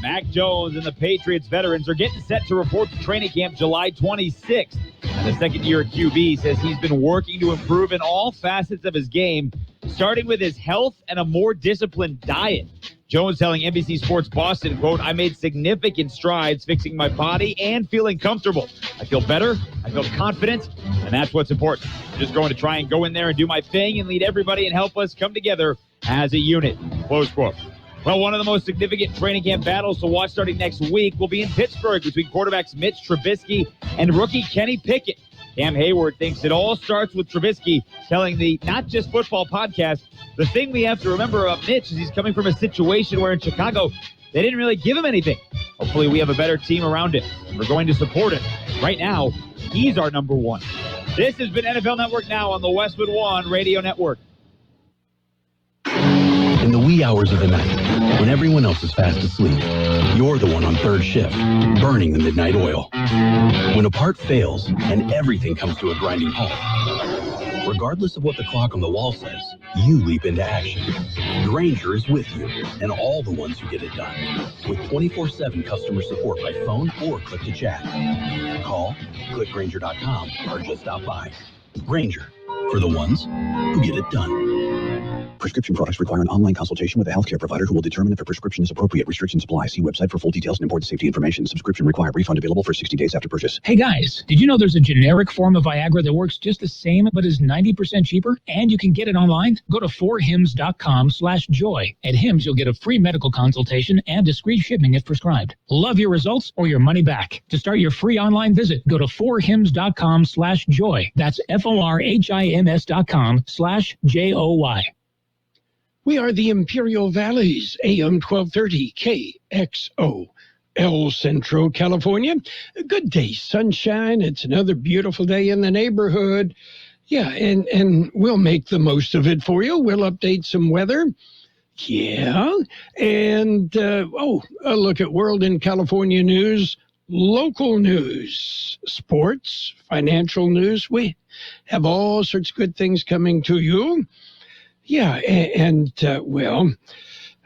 Mac Jones and the Patriots veterans are getting set to report to training camp July 26th. And the second-year QB says he's been working to improve in all facets of his game, starting with his health and a more disciplined diet. Jones telling NBC Sports Boston, quote, "I made significant strides fixing my body and feeling comfortable. I feel better, I feel confident, and that's what's important. I'm just going to try and go in there and do my thing and lead everybody and help us come together as a unit," close quote. Well, one of the most significant training camp battles to watch starting next week will be in Pittsburgh between quarterbacks Mitch Trubisky and rookie Kenny Pickett. Cam Hayward thinks it all starts with Trubisky telling the Not Just Football podcast, "The thing we have to remember about Mitch is he's coming from a situation where in Chicago, they didn't really give him anything. Hopefully we have a better team around him. We're going to support him. Right now, he's our number one." This has been NFL Network Now on the Westwood One Radio Network. In the wee hours of the night, when everyone else is fast asleep, you're the one on third shift, burning the midnight oil. When a part fails and everything comes to a grinding halt, regardless of what the clock on the wall says, you leap into action. Grainger is with you and all the ones who get it done. With 24/7 customer support by phone or click to chat. Call, click Grainger.com, or just stop by. Grainger, for the ones who get it done. Prescription products require an online consultation with a healthcare provider who will determine if a prescription is appropriate. Restrictions apply. See website for full details and important safety information. Subscription required. Refund available for 60 days after purchase. Hey guys, did you know there's a generic form of Viagra that works just the same but is 90% cheaper? And you can get it online? Go to 4hims.com/joy. At Hims, you'll get a free medical consultation and discreet shipping if prescribed. Love your results or your money back. To start your free online visit, go to 4hims.com/joy. That's FORHIMS.com/JOY. We are the Imperial Valleys, AM 1230 KXO, El Centro, California. Good day, sunshine. It's another beautiful day in the neighborhood. Yeah, and we'll make the most of it for you. We'll update some weather. Yeah, and a look at world and California news, local news, sports, financial news. We have all sorts of good things coming to you. Yeah, and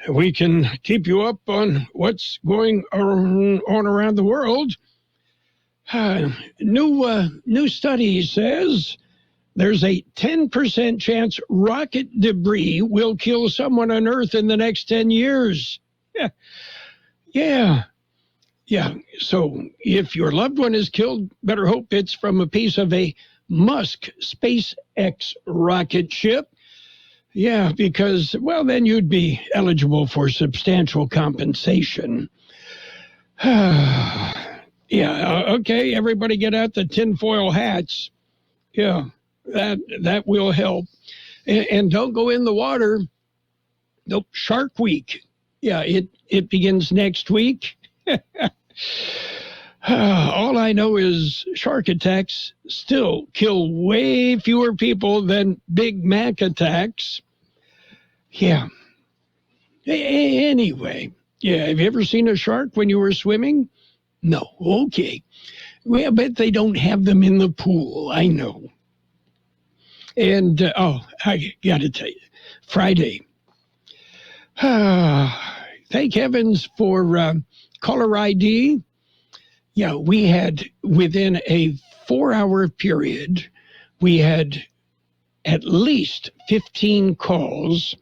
we can keep you up on what's going on around the world. New study says there's a 10% chance rocket debris will kill someone on Earth in the next 10 years. Yeah. So if your loved one is killed, better hope it's from a piece of a Musk SpaceX rocket ship. Yeah, because, then you'd be eligible for substantial compensation. Okay, everybody get out the tinfoil hats. Yeah, that will help. And don't go in the water. Nope, Shark Week. Yeah, it begins next week. All I know is shark attacks still kill way fewer people than Big Mac attacks. Yeah. Anyway, have you ever seen a shark when you were swimming? No. Okay. Well, I bet they don't have them in the pool. I know. And, I got to tell you, Friday. Thank heavens for caller ID. Yeah, we had, within a 4-hour period, we had at least 15 calls.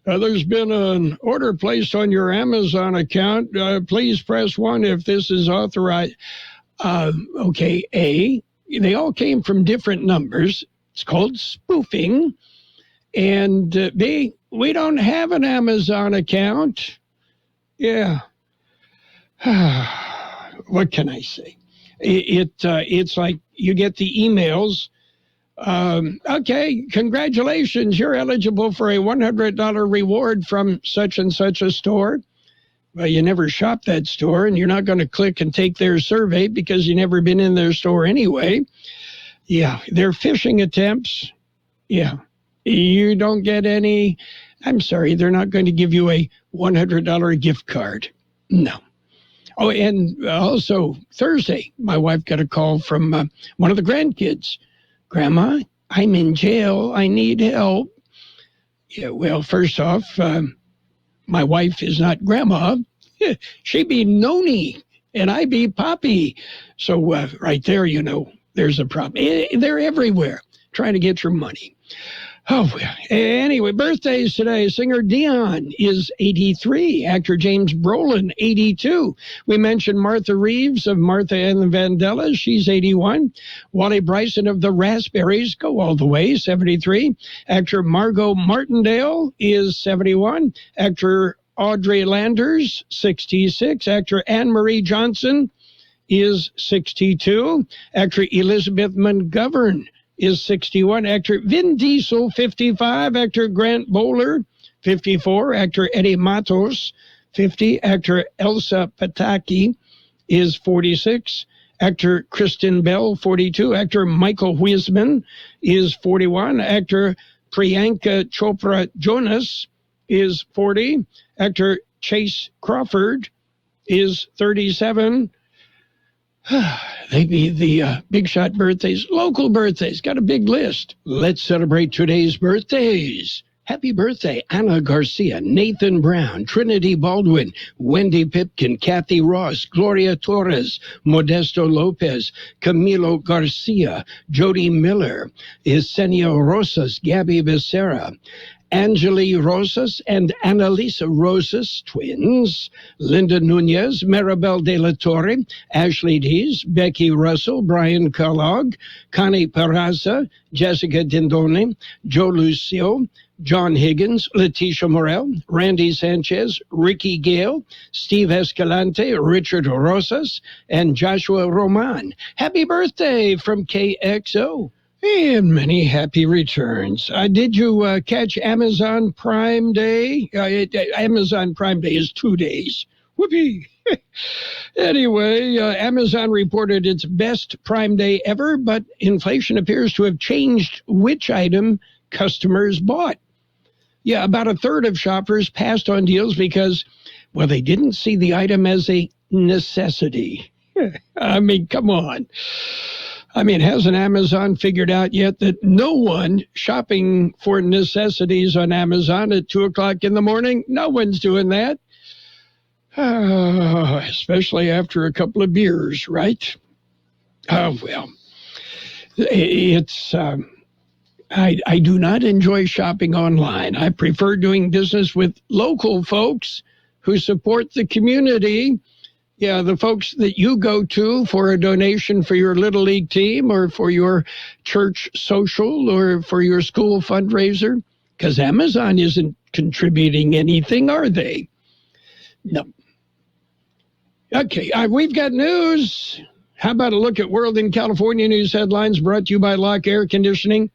There's been an order placed on your Amazon account. Please press 1 if this is authorized. Okay, they all came from different numbers. It's called spoofing. And we don't have an Amazon account. Yeah. What can I say? It's like you get the emails. Okay, congratulations. You're eligible for a $100 reward from such and such a store. Well, you never shop that store, and you're not going to click and take their survey because you've never been in their store anyway. Yeah, they're phishing attempts. Yeah, you don't get any. I'm sorry, they're not going to give you a $100 gift card. No. Oh, and also Thursday, my wife got a call from one of the grandkids. Grandma, I'm in jail. I need help. Yeah, well, first off, my wife is not grandma. She be Noni, and I be Poppy. So right there, there's a problem. They're everywhere trying to get your money. Oh, well. Anyway, birthdays today. Singer Dion is 83. Actor James Brolin, 82. We mentioned Martha Reeves of Martha and the Vandellas. She's 81. Wally Bryson of the Raspberries, go all the way, 73. Actor Margot Martindale is 71. Actor Audrey Landers, 66. Actor Anne-Marie Johnson is 62. Actor Elizabeth McGovern is 61. Actor Vin Diesel, 55. Actor Grant Bowler, 54. Actor Eddie Matos, 50. Actor Elsa Pataki is 46. Actor Kristen Bell, 42. Actor Michael Wiseman is 41. Actor Priyanka Chopra Jonas is 40. Actor Chase Crawford is 37. They be the big shot birthdays, local birthdays. Got a big list. Let's celebrate today's birthdays. Happy birthday, Anna Garcia, Nathan Brown, Trinity Baldwin, Wendy Pipkin, Kathy Ross, Gloria Torres, Modesto Lopez, Camilo Garcia, Jody Miller, Yesenia Rosas, Gabby Becerra, Angeli Rosas and Annalisa Rosas, twins, Linda Nunez, Maribel De La Torre, Ashley Dees, Becky Russell, Brian Kellogg, Connie Peraza, Jessica Dindone, Joe Lucio, John Higgins, Leticia Morel, Randy Sanchez, Ricky Gale, Steve Escalante, Richard Rosas, and Joshua Roman. Happy birthday from KXO. And many happy returns. Did you catch Amazon Prime Day? Amazon Prime Day is 2 days. Whoopee. Anyway, Amazon reported its best Prime Day ever, but inflation appears to have changed which item customers bought. Yeah, about a third of shoppers passed on deals because, well, they didn't see the item as a necessity. I mean, come on. I mean, hasn't Amazon figured out yet that no one shopping for necessities on Amazon at 2 o'clock in the morning? No one's doing that. Especially after a couple of beers, right? Oh, well. It's... I do not enjoy shopping online. I prefer doing business with local folks who support the community. Yeah, the folks that you go to for a donation for your Little League team or for your church social or for your school fundraiser. Because Amazon isn't contributing anything, are they? No. Okay, we've got news. How about a look at World in California news headlines brought to you by Lock Air Conditioning?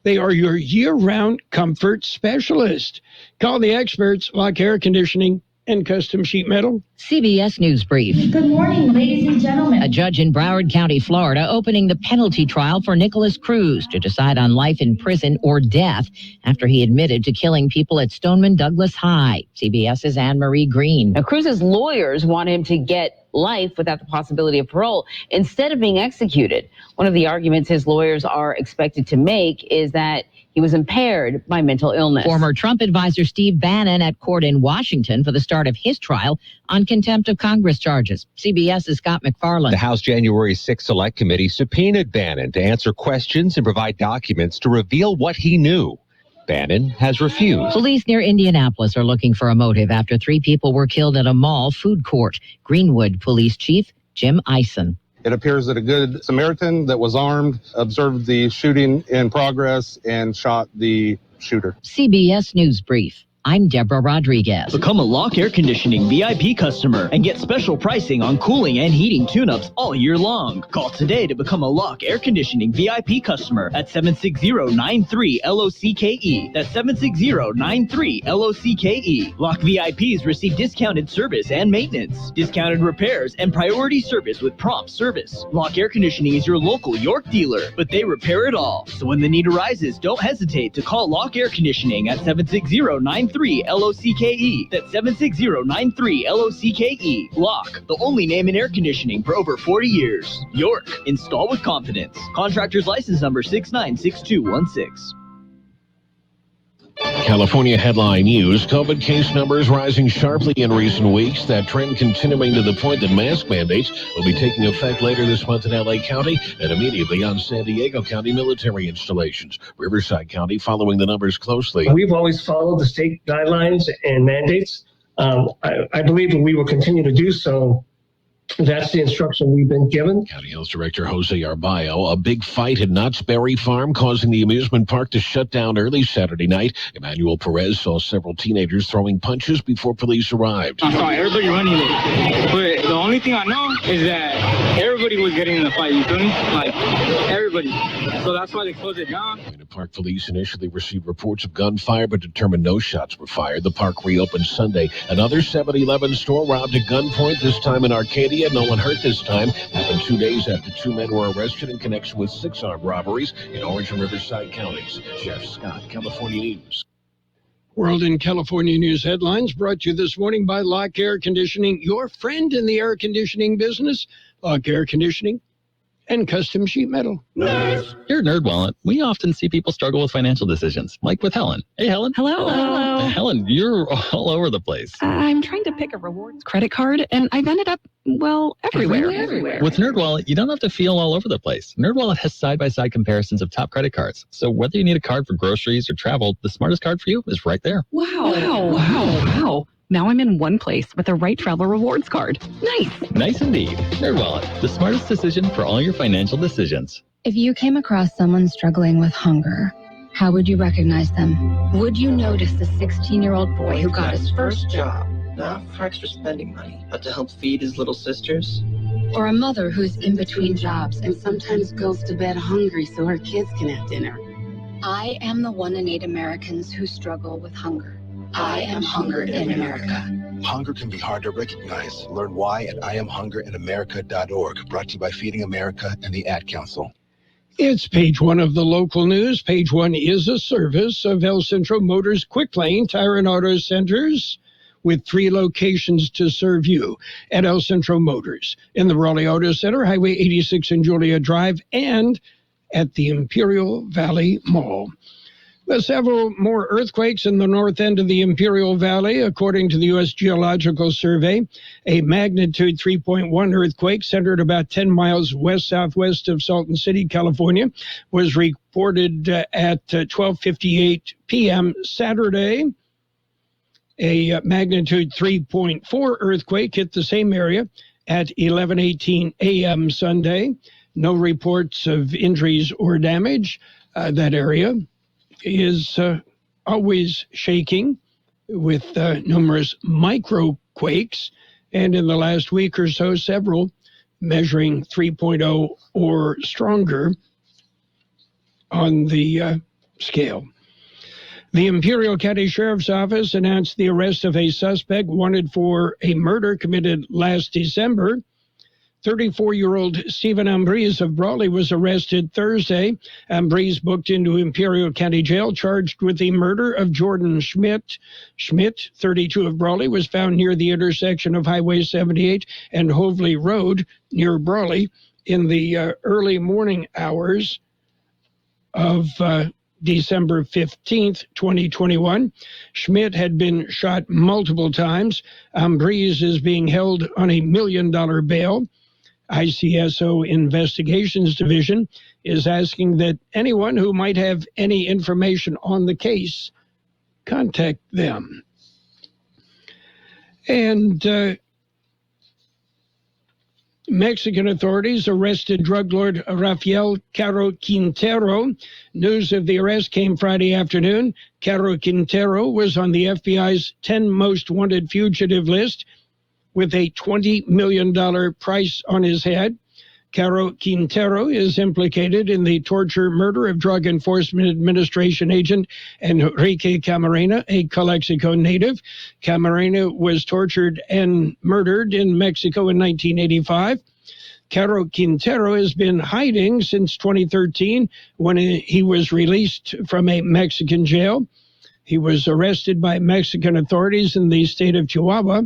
They are your year-round comfort specialist. Call the experts, Lock Air Conditioning and Custom Sheet Metal. CBS News Brief. Good morning, ladies and gentlemen. A judge in Broward County, Florida, opening the penalty trial for Nicholas Cruz to decide on life in prison or death after he admitted to killing people at Stoneman Douglas High. CBS's Anne-Marie Green. Now, Cruz's lawyers want him to get life without the possibility of parole instead of being executed. One of the arguments his lawyers are expected to make is that he was impaired by mental illness. Former Trump advisor Steve Bannon at court in Washington for the start of his trial on contempt of Congress charges. CBS's Scott McFarland. The House January 6 Select Committee subpoenaed Bannon to answer questions and provide documents to reveal what he knew. Bannon has refused. Police near Indianapolis are looking for a motive after 3 people were killed at a mall food court. Greenwood Police Chief Jim Eisen. It appears that a good Samaritan that was armed observed the shooting in progress and shot the shooter. CBS News Brief. I'm Deborah Rodriguez. Become a Lock Air Conditioning VIP customer and get special pricing on cooling and heating tune-ups all year long. Call today to become a Lock Air Conditioning VIP customer at 760-93-LOCKE. That's 760-93-LOCKE. Lock VIPs receive discounted service and maintenance, discounted repairs, and priority service with prompt service. Lock Air Conditioning is your local York dealer, but they repair it all. So when the need arises, don't hesitate to call Lock Air Conditioning at 760-93-LOCKE. That's 760-93-LOCKE. Lock, the only name in air conditioning for over 40 years. York, install with confidence. Contractor's license number 696216. California headline news. COVID case numbers rising sharply in recent weeks. That trend continuing to the point that mask mandates will be taking effect later this month in L.A. County and immediately on San Diego County military installations. Riverside County following the numbers closely. We've always followed the state guidelines and mandates. I believe that we will continue to do so. That's the instruction we've been given. County Health Director Jose Arbayo. A big fight at Knott's Berry Farm causing the amusement park to shut down early Saturday night. Emmanuel Perez saw several teenagers throwing punches before police arrived. I saw everybody running it. But the only thing I know is that everybody was getting in the fight, you feel me? Like, everybody. So that's why they closed it down. The park police initially received reports of gunfire but determined no shots were fired. The park reopened Sunday. Another 7-Eleven store robbed at gunpoint, this time in Arcadia. No one hurt this time. Happened 2 days after 2 men were arrested in connection with 6 armed robberies in Orange and Riverside counties. Jeff Scott, California News. World in California News headlines brought to you this morning by Lock Air Conditioning, your friend in the air conditioning business. Lock Air Conditioning and Custom Sheet Metal. Nice. Here at NerdWallet, we often see people struggle with financial decisions, like with Helen. Hey, Helen. Hello. Helen, you're all over the place. I'm trying to pick a rewards credit card, and I've ended up, well, everywhere. With NerdWallet, you don't have to feel all over the place. NerdWallet has side-by-side comparisons of top credit cards. So whether you need a card for groceries or travel, the smartest card for you is right there. Wow. Now I'm in one place with the right travel rewards card. Nice indeed. NerdWallet, the smartest decision for all your financial decisions. If you came across someone struggling with hunger, how would you recognize them? Would you notice the 16-year-old boy who got his first job? Not for extra spending money, but to help feed his little sisters. Or a mother who's in between jobs and sometimes goes to bed hungry so her kids can have dinner? I am the 1 in 8 Americans who struggle with hunger. I am Hunger in America. Hunger can be hard to recognize. Learn why at IamHungerInAmerica.org. Brought to you by Feeding America and the Ad Council. It's page 1 of the local news. Page 1 is a service of El Centro Motors Quick Lane Tire and Auto Centers, with 3 locations to serve you at El Centro Motors in the Raleigh Auto Center, Highway 86 and Julia Drive, and at the Imperial Valley Mall. There's several more earthquakes in the north end of the Imperial Valley, according to the U.S. Geological Survey. A magnitude 3.1 earthquake centered about 10 miles west-southwest of Salton City, California, was reported at 12:58 p.m. Saturday. A magnitude 3.4 earthquake hit the same area at 11:18 a.m. Sunday. No reports of injuries or damage. That area is always shaking with numerous microquakes, and in the last week or so, several measuring 3.0 or stronger on the scale. The Imperial County Sheriff's Office announced the arrest of a suspect wanted for a murder committed last December. 34-year-old Stephen Ambriz of Brawley was arrested Thursday. Ambriz booked into Imperial County Jail, charged with the murder of Jordan Schmidt. Schmidt, 32 of Brawley, was found near the intersection of Highway 78 and Hoveley Road near Brawley in the early morning hours of December 15th, 2021. Schmidt had been shot multiple times. Ambriz is being held on a $1 million bail. ICSO Investigations Division is asking that anyone who might have any information on the case contact them. And Mexican authorities arrested drug lord Rafael Caro Quintero. News of the arrest came Friday afternoon. Caro Quintero was on the FBI's 10 most wanted fugitive list with a $20 million price on his head. Caro Quintero is implicated in the torture murder of Drug Enforcement Administration agent Enrique Camarena, a Calexico native. Camarena was tortured and murdered in Mexico in 1985. Caro Quintero has been hiding since 2013 when he was released from a Mexican jail. He was arrested by Mexican authorities in the state of Chihuahua.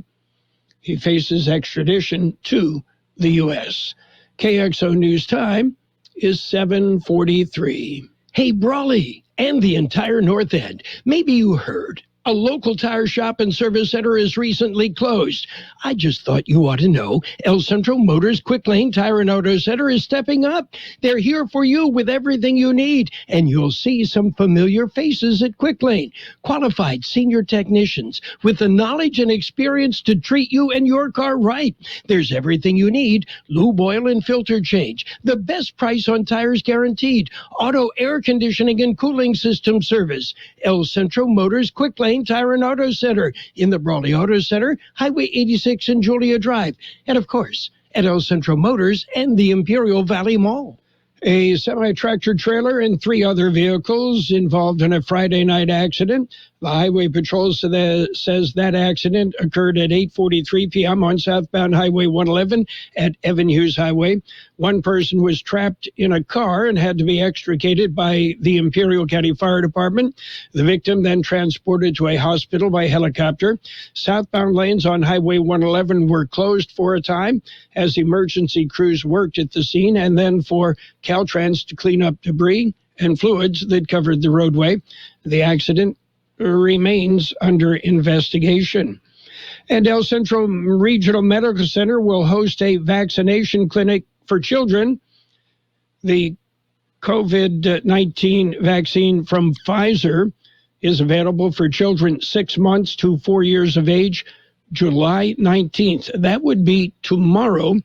He faces extradition to the U.S. KXO News Time is 7:43. Hey, Brawley, and the entire North End. Maybe you heard. A local tire shop and service center is recently closed. I just thought you ought to know El Centro Motors Quick Lane Tire and Auto Center is stepping up. They're here for you with everything you need, and you'll see some familiar faces at Quick Lane. Qualified senior technicians with the knowledge and experience to treat you and your car right. There's everything you need. Lube, oil, and filter change. The best price on tires guaranteed. Auto air conditioning and cooling system service. El Centro Motors Quick Lane Tire and Auto Center in the Brawley Auto Center, Highway 86 and Julia Drive, and of course at El Centro Motors and the Imperial Valley Mall. A semi-tractor trailer and 3 other vehicles involved in a Friday night accident. The Highway Patrol says that accident occurred at 8:43 p.m. on southbound Highway 111 at Evan Hughes Highway. One person was trapped in a car and had to be extricated by the Imperial County Fire Department. The victim then transported to a hospital by helicopter. Southbound lanes on Highway 111 were closed for a time as emergency crews worked at the scene, and then for Caltrans to clean up debris and fluids that covered the roadway. The accident remains under investigation. And El Centro Regional Medical Center will host a vaccination clinic for children. The COVID-19 vaccine from Pfizer is available for children 6 months to 4 years of age, July 19th. That would be tomorrow.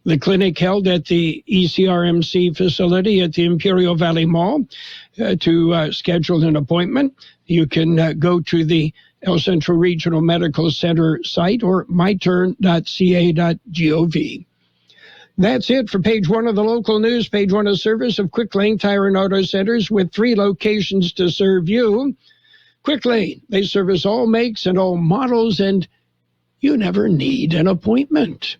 The clinic held at the ECRMC facility at the Imperial Valley Mall. To schedule an appointment, you can go to the El Centro Regional Medical Center site or myturn.ca.gov. That's it for page 1 of the local news. Page 1 of service of Quick Lane Tire and Auto Centers with 3 locations to serve you. Quick Lane, they service all makes and all models, and you never need an appointment.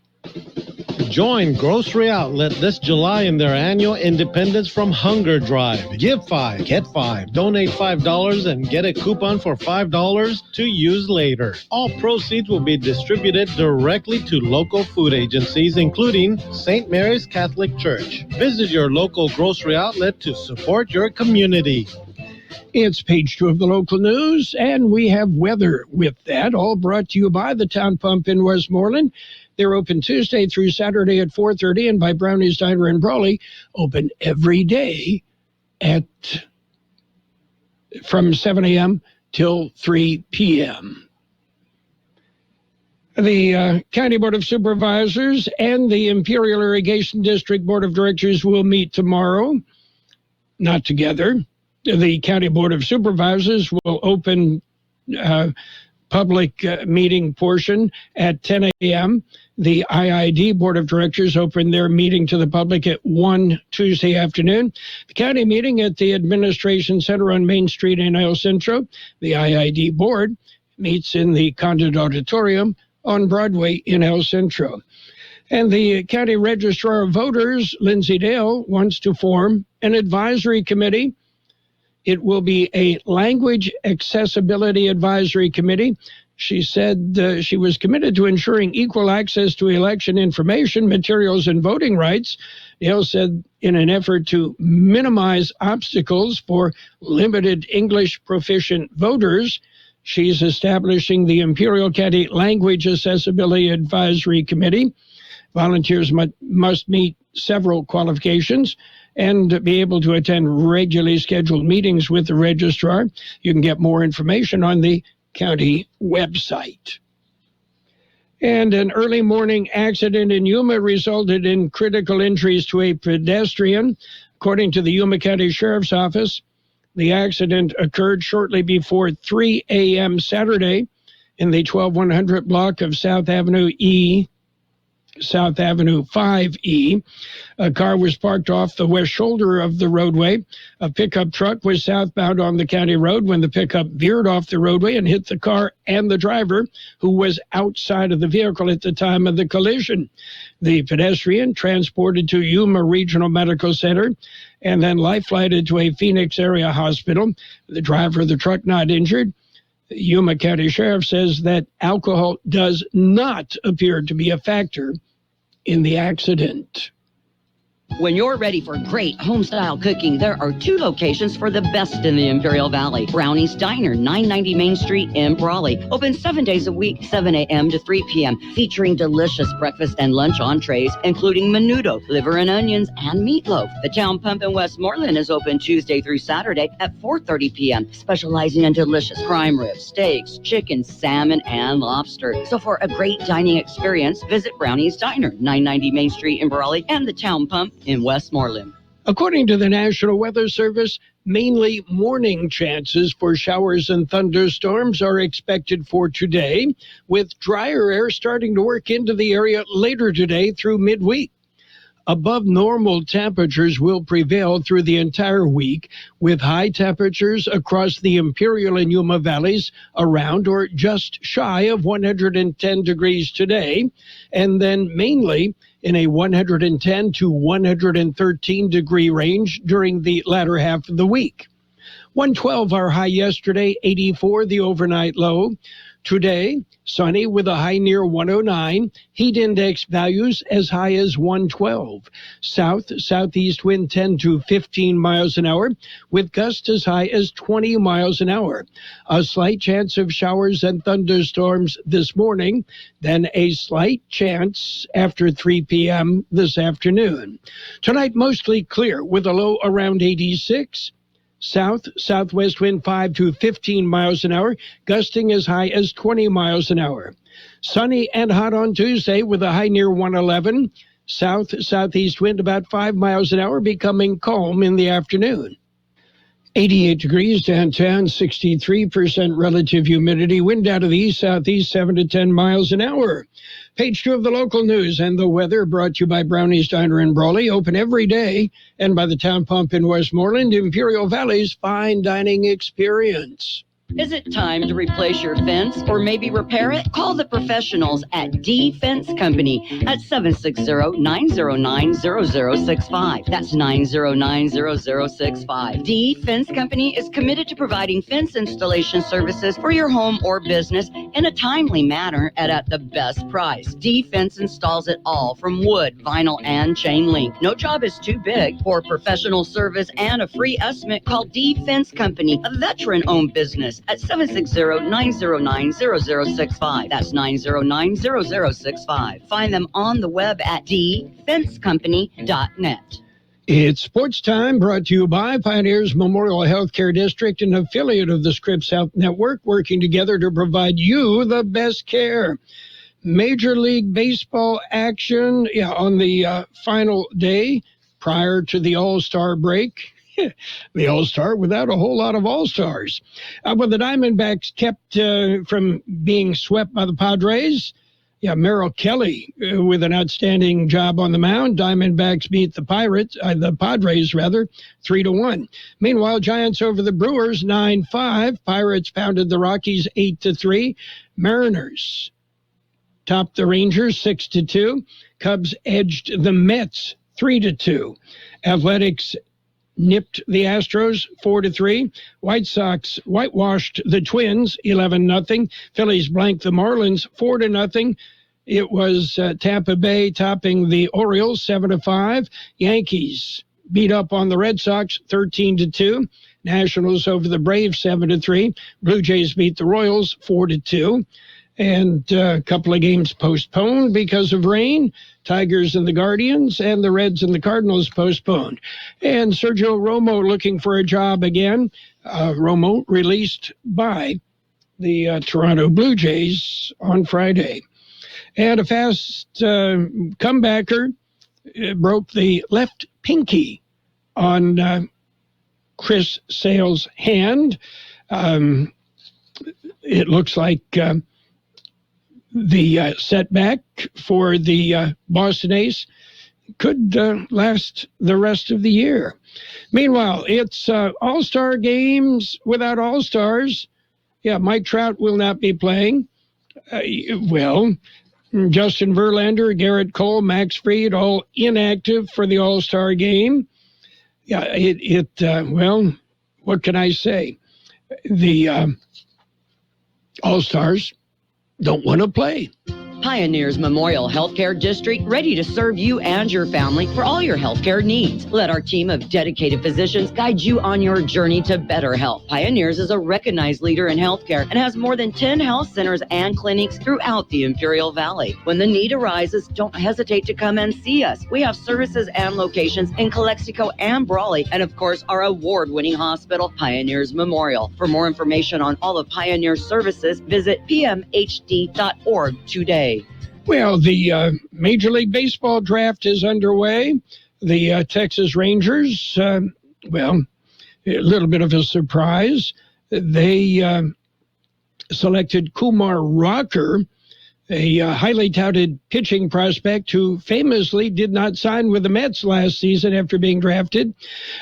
Join Grocery Outlet this July in their annual Independence from Hunger Drive. Give 5, get 5, donate $5, and get a coupon for $5 to use later. All proceeds will be distributed directly to local food agencies, including St. Mary's Catholic Church. Visit your local grocery outlet to support your community. It's page 2 of the local news, and we have weather with that, all brought to you by the Town Pump in Westmoreland. They're open Tuesday through Saturday at 4:30, and by Brownie's Diner in Brawley, open every day from 7 a.m. till 3 p.m. The County Board of Supervisors and the Imperial Irrigation District Board of Directors will meet tomorrow, not together. The County Board of Supervisors will open public meeting portion at 10 a.m. The IID Board of Directors open their meeting to the public at 1 Tuesday afternoon. The county meeting at the Administration Center on Main Street in El Centro. The IID Board meets in the Condit Auditorium on Broadway in El Centro. And the County Registrar of Voters, Lindsay Dale, wants to form an advisory committee. It will be a language accessibility advisory committee. She said she was committed to ensuring equal access to election information, materials, and voting rights. Dale said in an effort to minimize obstacles for limited English proficient voters, she's establishing the Imperial County Language Accessibility Advisory Committee. Volunteers must meet several qualifications and be able to attend regularly scheduled meetings with the registrar. You can get more information on the county website. And an early morning accident in Yuma resulted in critical injuries to a pedestrian. According to the Yuma County Sheriff's Office, the accident occurred shortly before 3 a.m. Saturday in the 12100 block of South Avenue 5E. A car was parked off the west shoulder of the roadway. A pickup truck was southbound on the county road when the pickup veered off the roadway and hit the car and the driver, who was outside of the vehicle at the time of the collision. The pedestrian transported to Yuma Regional Medical Center and then life-flighted to a Phoenix area hospital. The driver of the truck not injured. The Yuma County Sheriff says that alcohol does not appear to be a factor in the accident. When you're ready for great home-style cooking, there are 2 locations for the best in the Imperial Valley. Brownie's Diner, 990 Main Street in Brawley. Open 7 days a week, 7 a.m. to 3 p.m., featuring delicious breakfast and lunch entrees, including menudo, liver and onions, and meatloaf. The Town Pump in Westmoreland is open Tuesday through Saturday at 4:30 p.m., specializing in delicious prime ribs, steaks, chicken, salmon, and lobster. So for a great dining experience, visit Brownie's Diner, 990 Main Street in Brawley, and the Town Pump in Westmoreland. According to the National Weather Service, mainly morning chances for showers and thunderstorms are expected for today, with drier air starting to work into the area later today through midweek. Above normal temperatures will prevail through the entire week, with high temperatures across the Imperial and Yuma valleys around or just shy of 110 degrees today, and then mainly in a 110 to 113 degree range during the latter half of the week. 112 our high yesterday, 84 the overnight low. Today, sunny with a high near 109, heat index values as high as 112. Southeast wind 10 to 15 miles an hour, with gusts as high as 20 miles an hour. A slight chance of showers and thunderstorms this morning, then a slight chance after 3 p.m. this afternoon. Tonight, mostly clear with a low around 86. Southwest wind 5 to 15 miles an hour, gusting as high as 20 miles an hour. Sunny and hot on Tuesday with a high near 111. Southeast wind about 5 miles an hour, becoming calm in the afternoon. 88 degrees downtown, 63% relative humidity, wind out of the east-southeast 7 to 10 miles an hour. Page 2 of the local news and the weather brought to you by Brownie's Diner in Brawley, open every day, and by the Town Pump in Westmoreland, Imperial Valley's fine dining experience. Is it time to replace your fence or maybe repair it? Call the professionals at D Fence Company at 760-909-0065. That's 909-0065. D Fence Company is committed to providing fence installation services for your home or business in a timely manner and at the best price. D Fence installs it all from wood, vinyl, and chain link. No job is too big. For professional service and a free estimate, call D Fence Company, a veteran-owned business, at 760-909-0065. That's 909-0065. Find them on the web at dfencecompany.net. It's sports time, brought to you by Pioneers Memorial Healthcare District, an affiliate of the Scripps Health Network, working together to provide you the best care. Major League Baseball action on the final day prior to the All-Star break. The All-Star without a whole lot of All-Stars. Well, the Diamondbacks kept from being swept by the Padres. Merrill Kelly with an outstanding job on the mound. Diamondbacks beat the Padres, 3-1. Meanwhile, Giants over the Brewers, 9-5. Pirates pounded the Rockies, 8-3. Mariners topped the Rangers, 6-2. Cubs edged the Mets, 3-2. Athletics nipped the Astros 4-3. White Sox whitewashed the Twins 11-0. Phillies blanked the Marlins 4-0. It was Tampa Bay topping the Orioles 7-5. Yankees beat up on the Red Sox 13-2. Nationals over the Braves 7-3. Blue Jays beat the Royals 4-2. And a couple of games postponed because of rain. Tigers and the Guardians, and the Reds and the Cardinals postponed. And Sergio Romo looking for a job again. Romo released by the Toronto Blue Jays on Friday. And a fast comebacker broke the left pinky on Chris Sale's hand. It looks like the setback for the Boston Ace could last the rest of the year. Meanwhile, it's All-Star games without All-Stars. Mike Trout will not be playing. Justin Verlander, Garrett Cole, Max Fried, all inactive for the All-Star game. What can I say? The All-Stars don't want to play. Pioneers Memorial Healthcare District, ready to serve you and your family for all your healthcare needs. Let our team of dedicated physicians guide you on your journey to better health. Pioneers is a recognized leader in healthcare and has more than 10 health centers and clinics throughout the Imperial Valley. When the need arises, don't hesitate to come and see us. We have services and locations in Calexico and Brawley, and of course, our award-winning hospital, Pioneers Memorial. For more information on all of Pioneer's services, visit pmhd.org today. Well, the Major League Baseball draft is underway. The Texas Rangers, well, a little bit of a surprise. They selected Kumar Rocker, a highly touted pitching prospect who famously did not sign with the Mets last season after being drafted.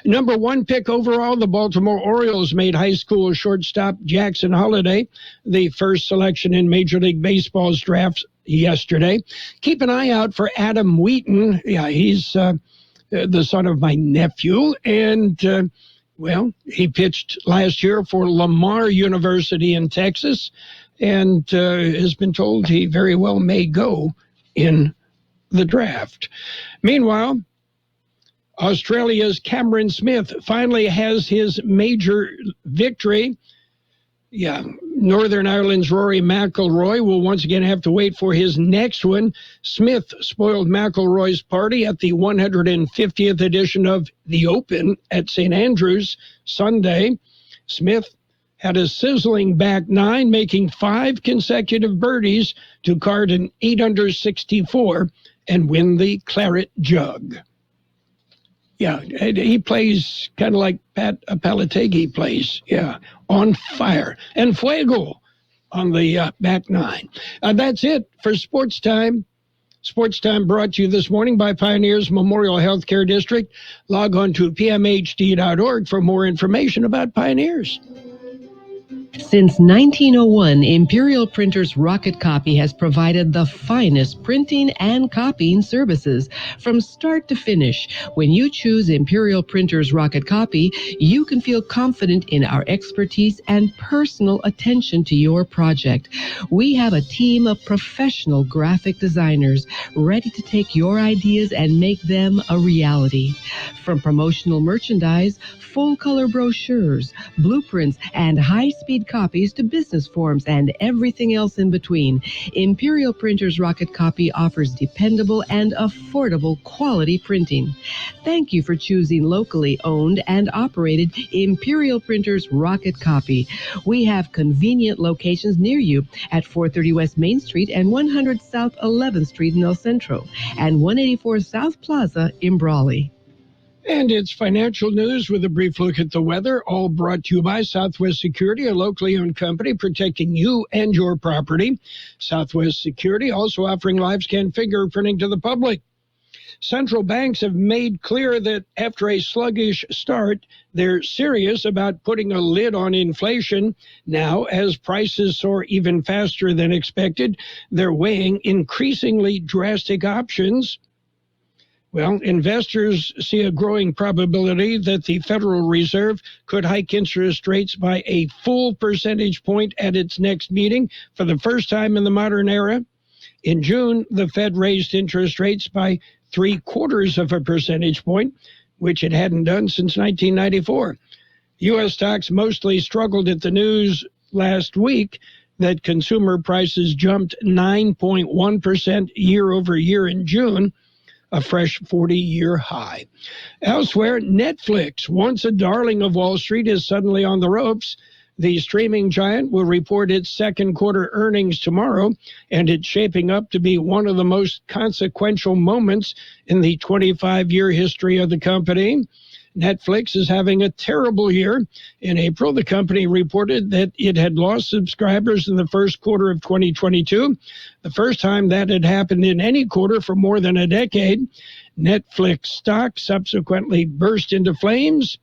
Number 1 pick overall, the Baltimore Orioles made high school shortstop Jackson Holliday the first selection in Major League Baseball's draft yesterday. Keep an eye out for Adam Wheaton. Yeah, he's the son of my nephew, and well, he pitched last year for Lamar University in Texas, and has been told he very well may go in the draft. Meanwhile, Australia's Cameron Smith finally has his major victory. Yeah, Northern Ireland's Rory McIlroy will once again have to wait for his next one. Smith spoiled McIlroy's party at the 150th edition of the Open at St. Andrews Sunday. Smith had a sizzling back nine, making 5 consecutive birdies to card an 8 under 64 and win the Claret Jug. Yeah, he plays kind of like Pat Palategui plays. Yeah, on fire. And fuego on the back nine. That's it for Sports Time. Sports Time brought to you this morning by Pioneers Memorial Healthcare District. Log on to pmhd.org for more information about Pioneers. Since 1901, Imperial Printers Rocket Copy has provided the finest printing and copying services from start to finish. When you choose Imperial Printers Rocket Copy, you can feel confident in our expertise and personal attention to your project. We have a team of professional graphic designers ready to take your ideas and make them a reality. From promotional merchandise, full-color brochures, blueprints, and high-speed copies to business forms and everything else in between, Imperial Printers Rocket Copy offers dependable and affordable quality printing. Thank you for choosing locally owned and operated Imperial Printers Rocket Copy. We have convenient locations near you at 430 West Main Street and 100 South 11th Street in El Centro and 184 South Plaza in Brawley. And it's financial news with a brief look at the weather, all brought to you by Southwest Security, a locally owned company protecting you and your property. Southwest Security also offering live-scan fingerprinting to the public. Central banks have made clear that after a sluggish start, they're serious about putting a lid on inflation. Now, as prices soar even faster than expected, they're weighing increasingly drastic options. Well, investors see a growing probability that the Federal Reserve could hike interest rates by a full percentage point at its next meeting for the first time in the modern era. In June, the Fed raised interest rates by 0.75 percentage point, which it hadn't done since 1994. U.S. stocks mostly struggled at the news last week that consumer prices jumped 9.1% year over year in June, a fresh 40-year high. Elsewhere, Netflix, once a darling of Wall Street, is suddenly on the ropes. The streaming giant will report its second quarter earnings tomorrow, and it's shaping up to be one of the most consequential moments in the 25-year history of the company. Netflix is having a terrible year. In April, the company reported that it had lost subscribers in the first quarter of 2022, the first time that had happened in any quarter for more than a decade. Netflix stock subsequently burst into flames.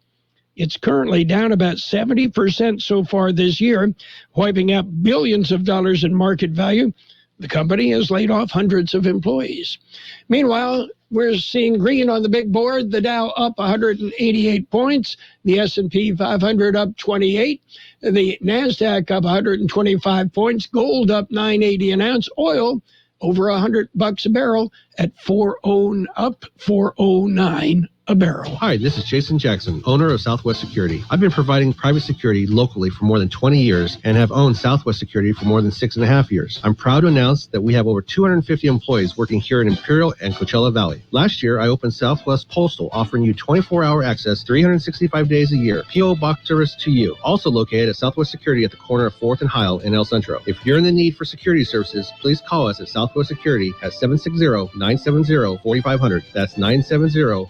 It's currently down about 70% so far this year, wiping out billions of dollars in market value. The company has laid off hundreds of employees. Meanwhile, we're seeing green on the big board. The Dow up 188 points. The S&P 500 up 28. The NASDAQ up 125 points. Gold up $9.80 an ounce. Oil over $100 a barrel at $409 a barrel. Hi, this is Jason Jackson, owner of Southwest Security. I've been providing private security locally for more than 20 years and have owned Southwest Security for more than 6.5 years. I'm proud to announce that we have over 250 employees working here in Imperial and Coachella Valley. Last year, I opened Southwest Postal, offering you 24-hour access 365 days a year. P.O. Box service to you. Also located at Southwest Security at the corner of 4th and Heil in El Centro. If you're in the need for security services, please call us at Southwest Security at 760-970-4500. That's 970-4500.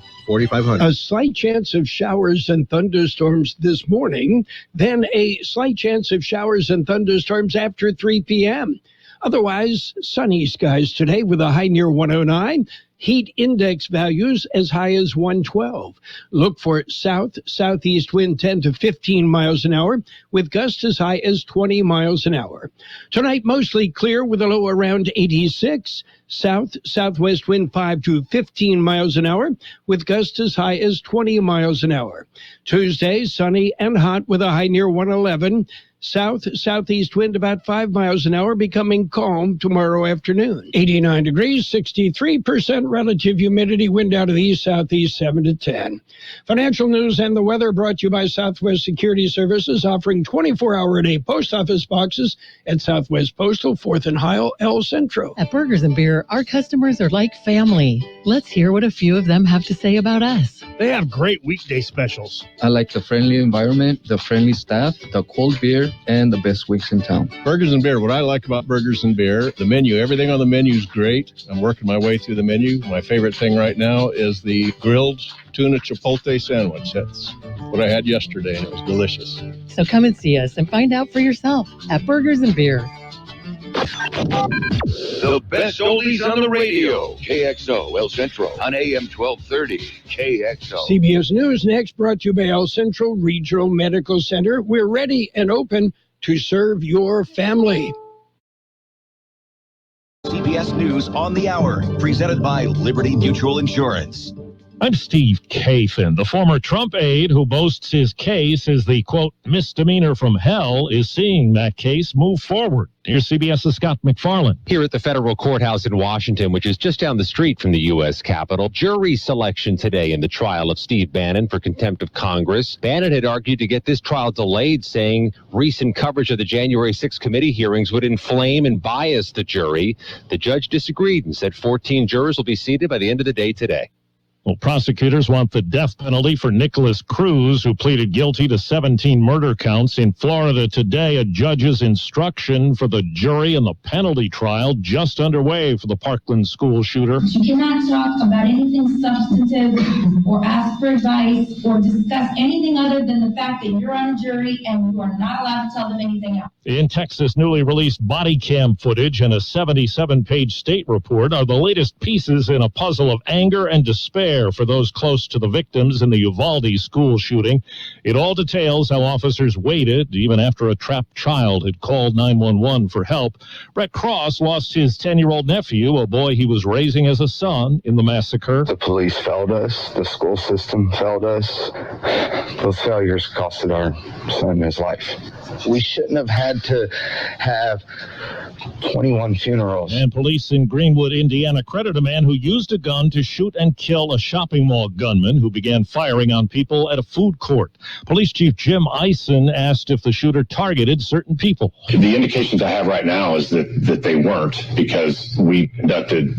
A slight chance of showers and thunderstorms this morning, then a slight chance of showers and thunderstorms after 3 p.m. Otherwise, sunny skies today with a high near 109. Heat index values as high as 112. Look for southeast wind 10 to 15 miles an hour with gusts as high as 20 miles an hour. Tonight, mostly clear with a low around 86. Southwest wind 5 to 15 miles an hour with gusts as high as 20 miles an hour. Tuesday, sunny and hot with a high near 111. Southeast wind about 5 miles an hour, becoming calm tomorrow afternoon. 89 degrees, 63% relative humidity, wind out of the east-southeast 7 to 10. Financial news and the weather brought to you by Southwest Security Services, offering 24-hour-a-day post office boxes at Southwest Postal, 4th and Heil, El Centro. At Burgers and Beer, our customers are like family. Let's hear what a few of them have to say about us. They have great weekday specials. I like the friendly environment, the friendly staff, the cold beer, and the best weeks in town. Burgers and Beer. What I like about Burgers and Beer, the menu. Everything on the menu is great. I'm working my way through the menu. My favorite thing right now is the grilled tuna chipotle sandwich. That's what I had yesterday, and it was delicious. So come and see us and find out for yourself at Burgers and Beer. The best oldies on the radio. KXO, El Centro, on AM 1230. KXO. CBS News next, brought to you by El Centro Regional Medical Center. We're ready and open to serve your family. CBS News on the Hour, presented by Liberty Mutual Insurance. I'm Steve Kathan. The former Trump aide who boasts his case is the, quote, misdemeanor from hell is seeing that case move forward. Here's CBS's Scott McFarland. Here at the federal courthouse in Washington, which is just down the street from the U.S. Capitol, jury selection today in the trial of Steve Bannon for contempt of Congress. Bannon had argued to get this trial delayed, saying recent coverage of the January 6 committee hearings would inflame and bias the jury. The judge disagreed and said 14 jurors will be seated by the end of the day today. Well, prosecutors want the death penalty for Nicholas Cruz, who pleaded guilty to 17 murder counts. In Florida today, a judge's instruction for the jury in the penalty trial just underway for the Parkland school shooter. You cannot talk about anything substantive or ask for advice or discuss anything other than the fact that you're on a jury and you are not allowed to tell them anything else. In Texas, newly released body cam footage and a 77-page state report are the latest pieces in a puzzle of anger and despair for those close to the victims in the Uvalde school shooting. It all details how officers waited even after a trapped child had called 911 for help. Brett Cross lost his 10-year-old nephew, a boy he was raising as a son, in the massacre. The police failed us. The school system failed us. Those failures costed our son his life. We shouldn't have had to have 21 funerals. And police in Greenwood, Indiana, credit a man who used a gun to shoot and kill a shopping mall gunman who began firing on people at a food court. Police Chief Jim Eisen asked if the shooter targeted certain people. The indications I have right now is that they weren't, because we conducted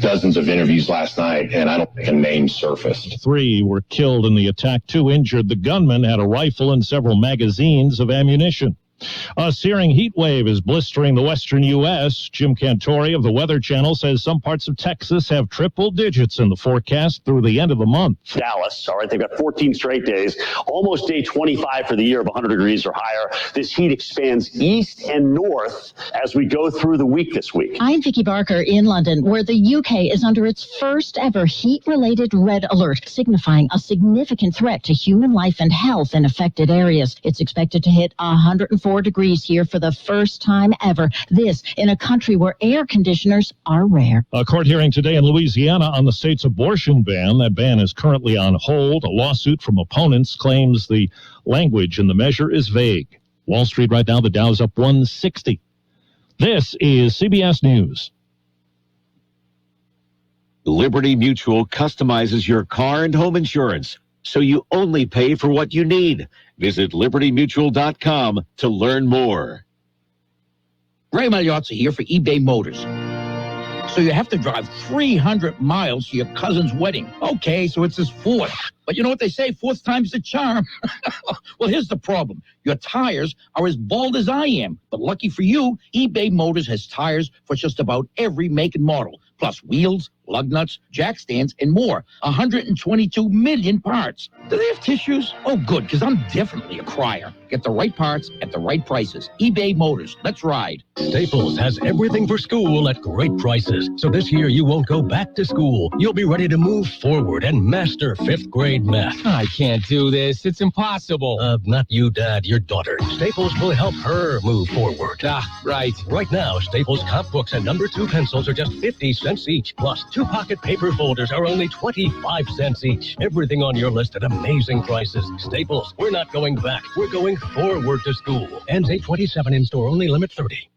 dozens of interviews last night, and I don't think a name surfaced. 3 were killed in the attack, 2 injured. The gunman had a rifle and several magazines of ammunition. A searing heat wave is blistering the western U.S. Jim Cantori of the Weather Channel says some parts of Texas have triple digits in the forecast through the end of the month. Dallas, all right, they've got 14 straight days, almost day 25 for the year of 100 degrees or higher. This heat expands east and north as we go through the week this week. I'm Vicky Barker in London, where the UK is under its first ever heat-related red alert, signifying a significant threat to human life and health in affected areas. It's expected to hit 104 degrees here for the first time ever. This in a country where air conditioners are rare. A court hearing today in Louisiana on the state's abortion ban. That ban is currently on hold. A lawsuit from opponents claims the language in the measure is vague. Wall Street right now, the Dow's up 160. This is CBS News. Liberty Mutual customizes your car and home insurance, so you only pay for what you need. Visit libertymutual.com to learn more. Ray Magliozzi here for eBay Motors. So you have to drive 300 miles to your cousin's wedding. Okay, so it's his fourth. But you know what they say, fourth time's the charm. Well, here's the problem. Your tires are as bald as I am. But lucky for you, eBay Motors has tires for just about every make and model. Plus wheels, lug nuts, jack stands, and more. 122 million parts. Do they have tissues? Oh, good, because I'm definitely a crier. Get the right parts at the right prices. eBay Motors. Let's ride. Staples has everything for school at great prices. So this year you won't go back to school. You'll be ready to move forward and master 5th grade math. I can't do this. It's impossible. Not you, Dad. Your daughter. Staples will help her move forward. Right. Right now, Staples comp books and number 2 pencils are just 50 cents each. Plus, 2 pocket paper folders are only 25 cents each. Everything on your list at amazing prices. Staples, we're not going back. We're going forward to school. Ends 8/27 in store. Only limit 30.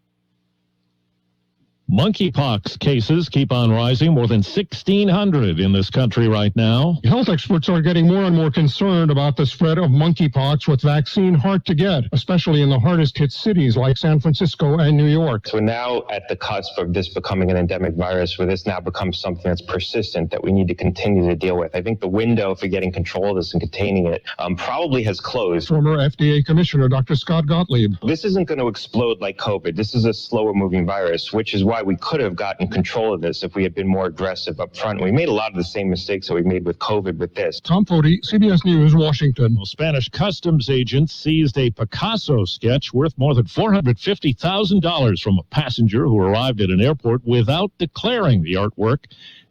Monkeypox cases keep on rising, more than 1,600 in this country right now. Health experts are getting more and more concerned about the spread of monkeypox, with vaccine hard to get, especially in the hardest hit cities like San Francisco and New York. So we're now at the cusp of this becoming an endemic virus, where this now becomes something that's persistent that we need to continue to deal with. I think the window for getting control of this and containing it probably has closed. Former FDA Commissioner Dr. Scott Gottlieb. This isn't going to explode like COVID. This is a slower moving virus, which is why we could have gotten control of this if we had been more aggressive up front. We made a lot of the same mistakes that we made with COVID with this. Tom Foti, CBS News, Washington. Well, Spanish customs agents seized a Picasso sketch worth more than $450,000 from a passenger who arrived at an airport without declaring the artwork.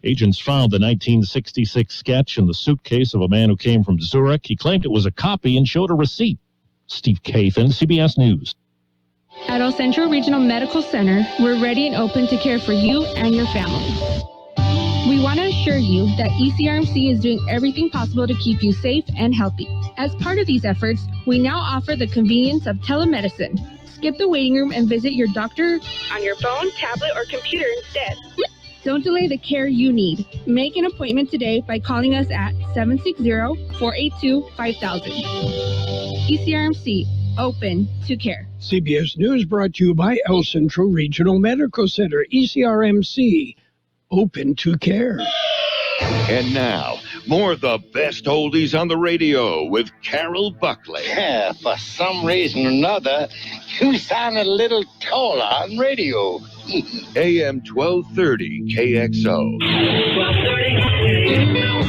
Agents found the 1966 sketch in the suitcase of a man who came from Zurich. He claimed it was a copy and showed a receipt. Steve Kathan, CBS News. At El Centro Regional Medical Center, we're ready and open to care for you and your family. We want to assure you that ECRMC is doing everything possible to keep you safe and healthy. As part of these efforts, we now offer the convenience of telemedicine. Skip the waiting room and visit your doctor on your phone, tablet, or computer instead. Don't delay the care you need. Make an appointment today by calling us at 760-482-5000. ECRMC. Open to care. CBS News brought to you by El Centro Regional Medical Center, ECRMC, open to care. And now, more of the best oldies on the radio with Carroll Buckley. Yeah, for some reason or another, you sound a little taller on radio. AM 1230 KXO. 1230.